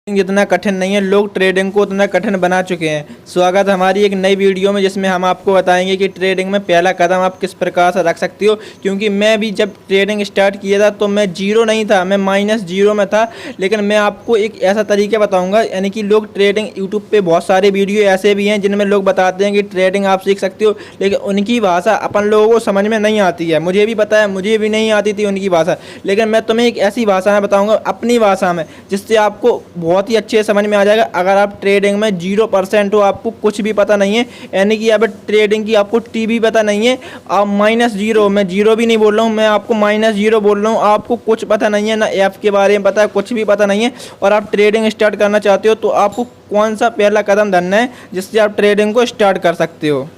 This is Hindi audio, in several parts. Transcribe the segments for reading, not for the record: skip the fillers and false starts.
जितना कठिन नहीं है, लोग ट्रेडिंग को उतना कठिन बना चुके हैं। स्वागत है हमारी एक नई वीडियो में, जिसमें हम आपको बताएंगे कि ट्रेडिंग में पहला कदम आप किस प्रकार से रख सकती हो। क्योंकि मैं भी जब ट्रेडिंग स्टार्ट किया था तो मैं जीरो नहीं था, मैं -0 में था। लेकिन मैं आपको एक ऐसा तरीका बताऊंगा, यानी कि लोग ट्रेडिंग यूट्यूब पे बहुत सारे वीडियो ऐसे भी हैं जिनमें लोग बताते हैं कि ट्रेडिंग आप सीख सकते हो, लेकिन उनकी भाषा अपन लोगों को समझ में नहीं आती है। मुझे भी पता है, मुझे भी नहीं आती थी उनकी भाषा, लेकिन मैं तुम्हें एक ऐसी भाषा में बताऊँगा, अपनी भाषा में, जिससे आपको बहुत ही अच्छे समझ में आ जाएगा। अगर आप ट्रेडिंग में 0% हो, आपको कुछ भी पता नहीं है, यानी कि अब ट्रेडिंग की आपको टी भी पता नहीं है, आप -0, मैं जीरो भी नहीं बोल रहा हूँ, मैं आपको -0 बोल रहा हूँ, आपको कुछ पता नहीं है, ना ऐप के बारे में पता है, कुछ भी पता नहीं है, और आप ट्रेडिंग स्टार्ट करना चाहते हो, तो आपको कौन सा पहला कदम धरना है जिससे आप ट्रेडिंग को स्टार्ट कर सकते हो।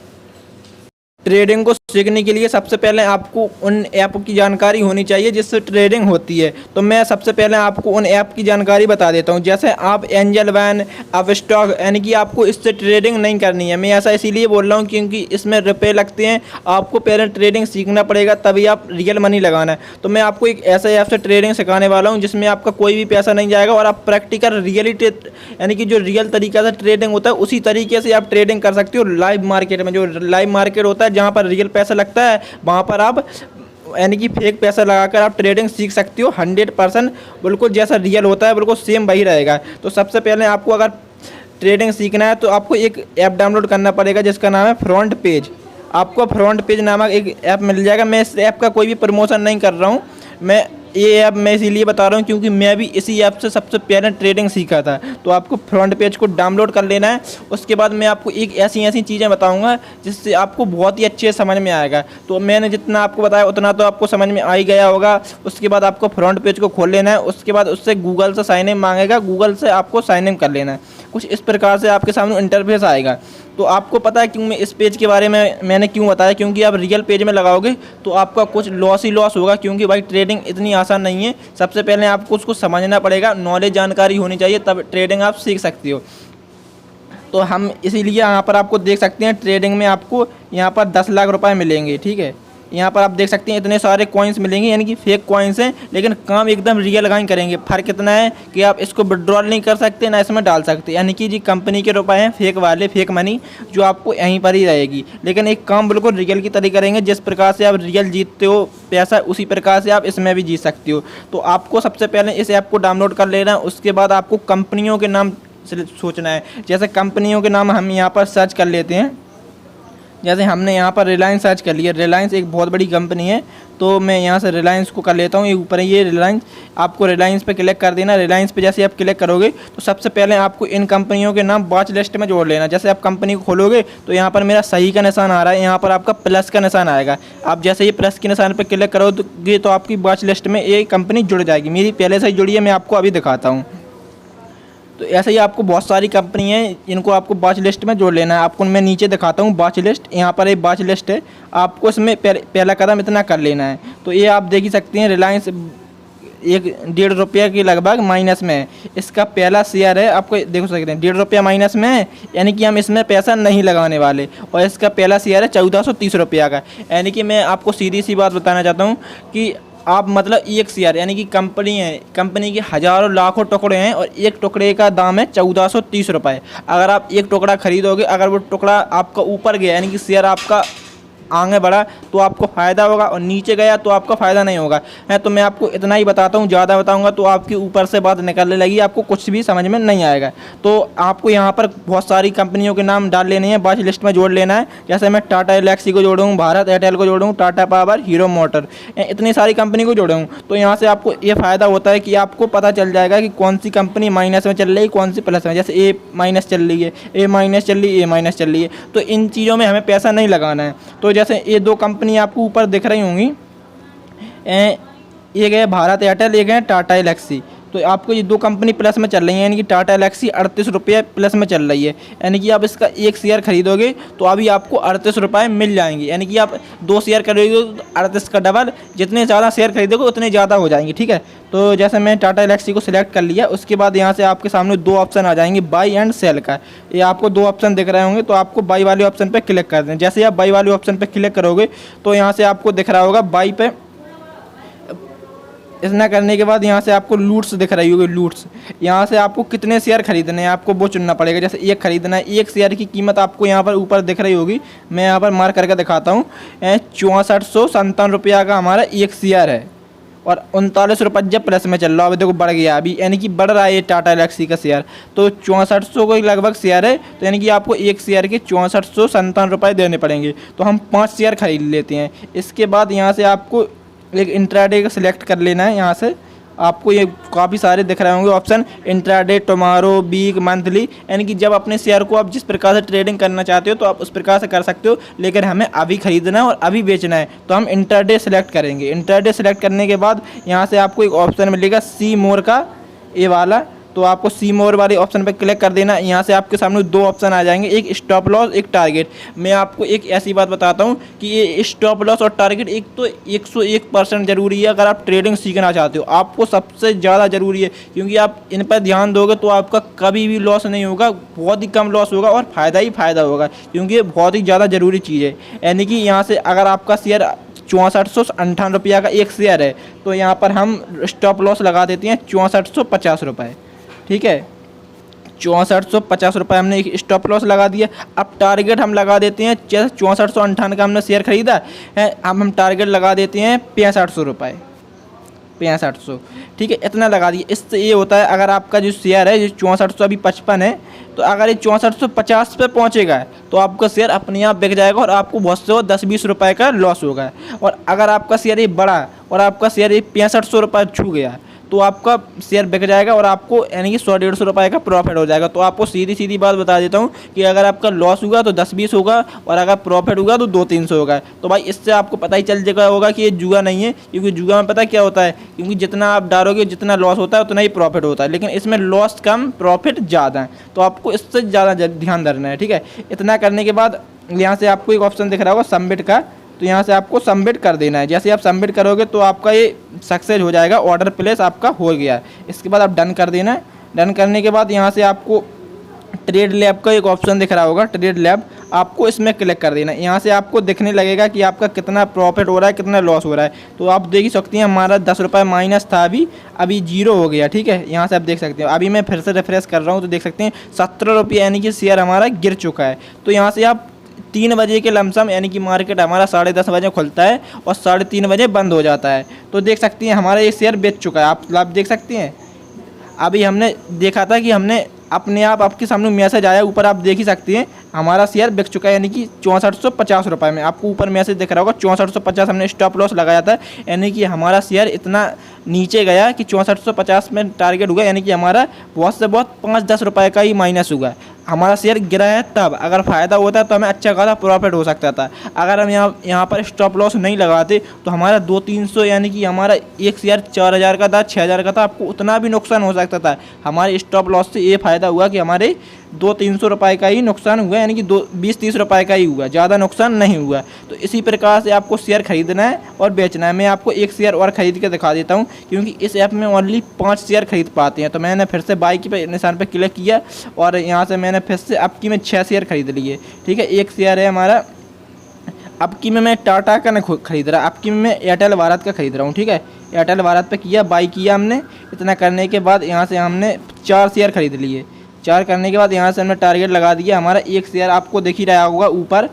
ट्रेडिंग को सीखने के लिए सबसे पहले आपको उन ऐप की जानकारी होनी चाहिए जिससे ट्रेडिंग होती है। तो मैं सबसे पहले आपको उन ऐप की जानकारी बता देता हूं। जैसे आप एंजल वन, आप स्टॉक, यानी कि आपको इससे ट्रेडिंग नहीं करनी है। मैं ऐसा इसीलिए बोल रहा हूं क्योंकि इसमें रुपए लगते हैं, आपको पहले ट्रेडिंग सीखना पड़ेगा, तभी आप रियल मनी लगाना है। तो मैं आपको एक ऐसे ऐप से ट्रेडिंग सिखाने वाला हूँ जिसमें आपका कोई भी पैसा नहीं जाएगा, और आप प्रैक्टिकल रियलिटी, यानी कि जो रियल तरीका से ट्रेडिंग होता है उसी तरीके से आप ट्रेडिंग कर सकते हो। लाइव मार्केट में, जो लाइव मार्केट होता है जहाँ पर रियल पैसा लगता है, वहाँ पर आप, यानी कि फेक पैसा लगाकर आप ट्रेडिंग सीख सकते हो। 100% बिल्कुल जैसा रियल होता है बिल्कुल सेम वही रहेगा। तो सबसे पहले आपको अगर ट्रेडिंग सीखना है तो आपको एक ऐप डाउनलोड करना पड़ेगा जिसका नाम है फ्रंट पेज। आपको फ्रंट पेज नामक एक ऐप मिल जाएगा। मैं इस ऐप का कोई भी प्रमोशन नहीं कर रहा हूँ, मैं ये ऐप मैं इसीलिए बता रहा हूँ क्योंकि मैं भी इसी ऐप से सबसे पहले ट्रेडिंग सीखा था। तो आपको फ्रंट पेज को डाउनलोड कर लेना है। उसके बाद मैं आपको एक ऐसी चीज़ें बताऊँगा जिससे आपको बहुत ही अच्छे समझ में आएगा। तो मैंने जितना आपको बताया उतना तो आपको समझ में आ ही गया होगा। उसके बाद आपको फ्रंट पेज को खोल लेना है। उसके बाद उससे गूगल से साइन इन मांगेगा, गूगल से आपको साइन इन कर लेना है। कुछ इस प्रकार से आपके सामने इंटरफेस आएगा। तो आपको पता है क्यों मैं इस पेज के बारे में मैंने क्यों बताया, क्योंकि आप रियल पेज में लगाओगे तो आपका कुछ लॉस ही लॉस होगा, क्योंकि भाई ट्रेडिंग इतनी आसान नहीं है। सबसे पहले आपको उसको समझना पड़ेगा, नॉलेज जानकारी होनी चाहिए, तब ट्रेडिंग आप सीख सकती हो। तो हम इसीलिए यहाँ पर आपको देख सकते हैं, ट्रेडिंग में आपको यहाँ पर 10 लाख रुपए मिलेंगे। ठीक है, यहाँ पर आप देख सकते हैं इतने सारे कॉइन्स मिलेंगे, यानी कि फेक कॉइन्स हैं, लेकिन काम एकदम रियल का ही करेंगे। फ़र्क इतना है कि आप इसको विड्रॉल नहीं कर सकते, ना इसमें डाल सकते, यानी कि जी कंपनी के रुपए हैं फेक वाले, फेक मनी, जो आपको यहीं पर ही रहेगी। लेकिन एक काम बिल्कुल रियल की तरह करेंगे। जिस प्रकार से आप रियल जीतते हो पैसा, उसी प्रकार से आप इसमें भी जीत सकते हो। तो आपको सबसे पहले इस ऐप को डाउनलोड कर लेना है। उसके बाद आपको कंपनियों के नाम सोचना है। जैसे कंपनियों के नाम हम यहाँ पर सर्च कर लेते हैं। जैसे हमने यहाँ पर रिलायंस सर्च कर लिया। रिलायंस एक बहुत बड़ी कंपनी है, तो मैं यहाँ से रिलायंस को कर लेता हूँ। ये ऊपर है ये रिलायंस। आपको रिलायंस पे क्लिक कर देना। रिलायंस पे जैसे आप क्लिक करोगे तो सबसे पहले आपको इन कंपनियों के नाम वॉच लिस्ट में जोड़ लेना। जैसे आप कंपनी को खोलोगे तो यहाँ पर मेरा सही का निशान आ रहा है, यहाँ पर आपका प्लस का निशान आएगा। आप जैसे ये प्लस के निशान पर क्लिक करोगे तो आपकी वॉच लिस्ट में ये कंपनी जुड़ जाएगी। मेरी पहले से ही जुड़ी है, मैं आपको अभी दिखाता हूँ। तो ऐसे ही आपको बहुत सारी कंपनी हैं जिनको आपको वॉच लिस्ट में जोड़ लेना है। आपको मैं नीचे दिखाता हूँ वॉच लिस्ट। यहाँ पर एक वॉच लिस्ट है, आपको इसमें पहला कदम इतना कर लेना है। तो ये आप देख ही सकते हैं, रिलायंस 1.5 रुपये के लगभग माइनस में है। इसका पहला शेयर है, आपको देख सकते हैं 1.5 रुपया माइनस में है, यानी कि हम इसमें पैसा नहीं लगाने वाले। और इसका पहला शेयर है 1430 रुपया का। यानी कि मैं आपको सीधी सी बात बताना चाहता हूँ कि आप मतलब एक शेयर, यानी कि कंपनी है, कंपनी के हज़ारों लाखों टुकड़े हैं और एक टुकड़े का दाम है 1430 रुपये। अगर आप एक टुकड़ा खरीदोगे, अगर वो टुकड़ा आपका ऊपर गया, यानी कि शेयर आपका आगे बढ़ा तो आपको फ़ायदा होगा, और नीचे गया तो आपका फ़ायदा नहीं होगा है। तो मैं आपको इतना ही बताता हूँ, ज़्यादा बताऊँगा तो आपके ऊपर से बात निकलने लगी, आपको कुछ भी समझ में नहीं आएगा। तो आपको यहाँ पर बहुत सारी कंपनियों के नाम डाल लेने हैं, वॉच लिस्ट में जोड़ लेना है। जैसे मैं टाटा एलेक्सी को जोड़ूँ, भारत एयरटेल को जोड़ूँ, टाटा पावर, हीरो मोटर, इतनी सारी कंपनी को जोड़ूँ। तो यहाँ से आपको ये फ़ायदा होता है कि आपको पता चल जाएगा कि कौन सी कंपनी माइनस में चल रही है, कौन सी प्लस में। जैसे ए माइनस चल रही है, ए माइनस चल रही है, ए माइनस चल रही है, तो इन चीज़ों में हमें पैसा नहीं लगाना है। तो जैसे ये दो कंपनी आपको ऊपर दिख रही होंगी, एक है भारत एयरटेल, एक है टाटा एलेक्सी। तो आपको ये दो कंपनी प्लस में चल रही है, यानी कि टाटा एलेक्सी 38 रुपये प्लस में चल रही है। यानी कि आप इसका एक शेयर खरीदोगे तो अभी आपको 38 रुपये मिल जाएंगे। यानी कि आप 2 शेयर खरीदोगे तो 38 का डबल, जितने ज़्यादा शेयर खरीदोगे उतने ज़्यादा हो जाएंगे। ठीक है, तो जैसे मैं टाटा एलेक्सी को सिलेक्ट कर लिया। उसके बाद यहाँ से आपके सामने 2 ऑप्शन आ जाएंगे, बाई एंड सेल का। ये आपको 2 ऑप्शन दिख रहे होंगे, तो आपको बाई वाले ऑप्शन पर क्लिक कर दें। जैसे आप बाई वाले ऑप्शन पर क्लिक करोगे तो यहाँ से आपको दिख रहा होगा बाई पे इतना करने के बाद यहाँ से आपको लूट्स दिख रही होगी, लूट्स। यहाँ से आपको कितने शेयर खरीदने हैं आपको वो चुनना पड़ेगा। जैसे एक खरीदना है, एक शेयर की कीमत आपको यहाँ पर ऊपर दिख रही होगी, मैं यहाँ पर मार्क करके दिखाता हूँ। 6457 रुपया का हमारा एक शेयर है और 39 रुपये जब प्लस में चल रहा है। अभी देखो बढ़ गया, अभी यानी कि बढ़ रहा है ये टाटा एलेक्सी का शेयर। तो 6400 को लगभग शेयर है, तो यानी कि आपको एक शेयर के 6457 रुपये देने पड़ेंगे। तो हम 5 शेयर खरीद लेते हैं। इसके बाद यहाँ से आपको एक इंट्राडे का सिलेक्ट कर लेना है। यहाँ से आपको ये काफ़ी सारे दिख रहे होंगे option, intraday, tomorrow, week, monthly, यानी कि जब अपने शेयर को आप जिस प्रकार से ट्रेडिंग करना चाहते हो तो आप उस प्रकार से कर सकते हो। लेकिन हमें अभी खरीदना है और अभी बेचना है, तो हम इंट्राडे सेलेक्ट करेंगे। इंट्राडे सेलेक्ट करने के बाद यहाँ से आपको एक ऑप्शन मिलेगा सी मोर का, ये वाला। तो आपको सी मोर वाले ऑप्शन पर क्लिक कर देना। यहाँ से आपके सामने 2 ऑप्शन आ जाएंगे, एक स्टॉप लॉस, एक टारगेट। मैं आपको एक ऐसी बात बताता हूँ कि ये स्टॉप लॉस और टारगेट एक तो 101% ज़रूरी है अगर आप ट्रेडिंग सीखना चाहते हो। आपको सबसे ज़्यादा ज़रूरी है, क्योंकि आप इन पर ध्यान दोगे तो आपका कभी भी लॉस नहीं होगा, बहुत ही कम लॉस होगा और फ़ायदा ही फ़ायदा होगा, क्योंकि ये बहुत ही ज़्यादा ज़रूरी चीज़ है। यानी कि यहाँ से अगर आपका शेयर 6458 रुपया का एक शेयर है, तो यहाँ पर हम स्टॉप लॉस लगा देते हैं 6450 रुपये। ठीक है, 6450 रुपये हमने एक स्टॉप लॉस लगा दिया। अब टारगेट हम लगा देते हैं, जैसे 6458 का हमने शेयर खरीदा है, अब हम टारगेट लगा देते हैं 6500 रुपये, 6500। ठीक है, इतना लगा दिए। इससे ये होता है अगर आपका जो शेयर है, जो 6400 अभी 55 है, तो अगर ये 6450 पे पहुँचेगा तो आपका शेयर अपने आप बिक जाएगा और आपको बहुत से 10-20 रुपये का लॉस होगा। और अगर आपका शेयर ये बढ़ा और आपका शेयर ये 6500 रुपये छू गया तो आपका शेयर बिक जाएगा और आपको यानी कि 100-150 रुपये का प्रॉफिट हो जाएगा। तो आपको सीधी सीधी बात बता देता हूँ कि अगर आपका लॉस हुआ तो 10-20 होगा और अगर प्रॉफिट होगा तो 200-300 होगा। तो भाई इससे आपको पता ही चल जाएगा होगा कि ये जुआ नहीं है, क्योंकि जुआ में पता क्या होता है, क्योंकि जितना आप डालोगे जितना लॉस होता है उतना ही प्रॉफिट होता है, लेकिन इसमें लॉस कम प्रॉफिट ज़्यादा है। तो आपको इससे ज़्यादा ध्यान धरना है। ठीक है, इतना करने के बाद यहाँ से आपको एक ऑप्शन दिख रहा होगा सबमिट का, तो यहाँ से आपको सबमिट कर देना है। जैसे आप सबमिट करोगे तो आपका ये सक्सेस हो जाएगा, ऑर्डर प्लेस आपका हो गया। इसके बाद आप डन कर देना है। डन करने के बाद यहाँ से आपको ट्रेड लैब का एक ऑप्शन दिख रहा होगा, ट्रेड लैब, आपको इसमें क्लिक कर देना है। यहाँ से आपको दिखने लगेगा कि आपका कितना प्रॉफिट हो रहा है, कितना लॉस हो रहा है। तो आप देख ही सकते हैं हमारा 10 रुपये माइनस था, अभी 0 हो गया। ठीक है, यहाँ से आप देख सकते हो। अभी मैं फिर से रिफ्रेश कर रहा हूँ तो देख सकते हैं 17 रुपये यानी कि शेयर हमारा गिर चुका है। तो यहाँ से आप 3 बजे के लमसम, यानी कि मार्केट हमारा 10:30 बजे खुलता है और 3:30 बजे बंद हो जाता है, तो देख सकती हैं हमारा ये शेयर बेच चुका है। आप देख सकते हैं, अभी हमने देखा था कि हमने अपने आप आपके सामने मैसेज आया, ऊपर आप देख ही सकते हैं हमारा शेयर बिक चुका है, यानी कि 6450 रुपये में। आपको ऊपर मैसेज दिख रहा होगा 6450 हमने स्टॉप लॉस लगाया था, यानी कि हमारा शेयर इतना नीचे गया कि 6450 में टारगेट हुआ, यानी कि हमारा बहुत से बहुत 5-10 रुपये का ही माइनस हुआ। हमारा शेयर गिरा है, तब अगर फ़ायदा होता तो हमें अच्छा खासा प्रॉफिट हो सकता था। अगर हम यहाँ पर स्टॉप लॉस नहीं लगाते तो हमारा 200-300, यानी कि हमारा एक शेयर 4000 का था, 6000 का था, आपको उतना भी नुकसान हो सकता था। हमारे स्टॉप लॉस से ये फ़ायदा हुआ कि हमारे 200-300 रुपये का ही नुकसान हुआ, यानी कि 20-30 रुपये का ही हुआ, ज़्यादा नुकसान नहीं हुआ। तो इसी प्रकार से आपको शेयर खरीदना है और बेचना है। मैं आपको एक शेयर और ख़रीद के दिखा देता हूँ, क्योंकि इस ऐप में ओनली 5 शेयर खरीद पाते हैं। तो मैंने फिर से बाई के निशान पर क्लिक किया और यहाँ से मैंने फिर से अब की में 6 शेयर खरीद लिए। ठीक है, एक शेयर है हमारा, अब की में मैं टाटा का नहीं खरीद रहा, अब की में मैं एयरटेल भारत का खरीद रहा हूँ। ठीक है, एयरटेल भारत पे किया, बाई किया हमने। इतना करने के बाद यहाँ से हमने 4 शेयर खरीद लिए। 4 करने के बाद यहाँ से हमने टारगेट लगा दिया। हमारा एक शेयर आपको दिख ही रहा होगा ऊपर,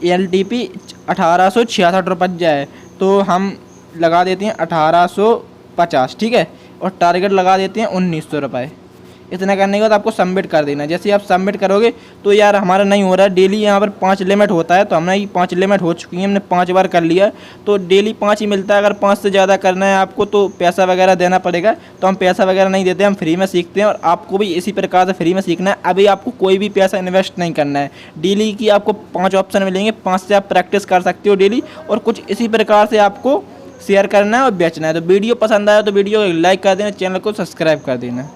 LTP 1866 रुपये है, तो हम लगा देते हैं 1850। ठीक है, और टारगेट लगा देते हैं 1900 रुपये। इतना करने के बाद आपको सबमिट कर देना है। जैसे आप सबमिट करोगे तो यार हमारा नहीं हो रहा है, डेली यहाँ पर 5 लिमिट होता है, तो हमने 5 लिमिट हो चुकी है, हमने 5 बार कर लिया, तो डेली 5 ही मिलता है। अगर 5 से ज़्यादा करना है आपको तो पैसा वगैरह देना पड़ेगा, तो हम पैसा वगैरह नहीं देते, हम फ्री में सीखते हैं और आपको भी इसी प्रकार से फ्री में सीखना है। अभी आपको कोई भी पैसा इन्वेस्ट नहीं करना है। डेली की आपको 5 ऑप्शन मिलेंगे, 5 से आप प्रैक्टिस कर सकते हो डेली, और कुछ इसी प्रकार से आपको शेयर करना है और बेचना है। तो वीडियो पसंद आया तो वीडियो को लाइक कर देना, चैनल को सब्सक्राइब कर देना।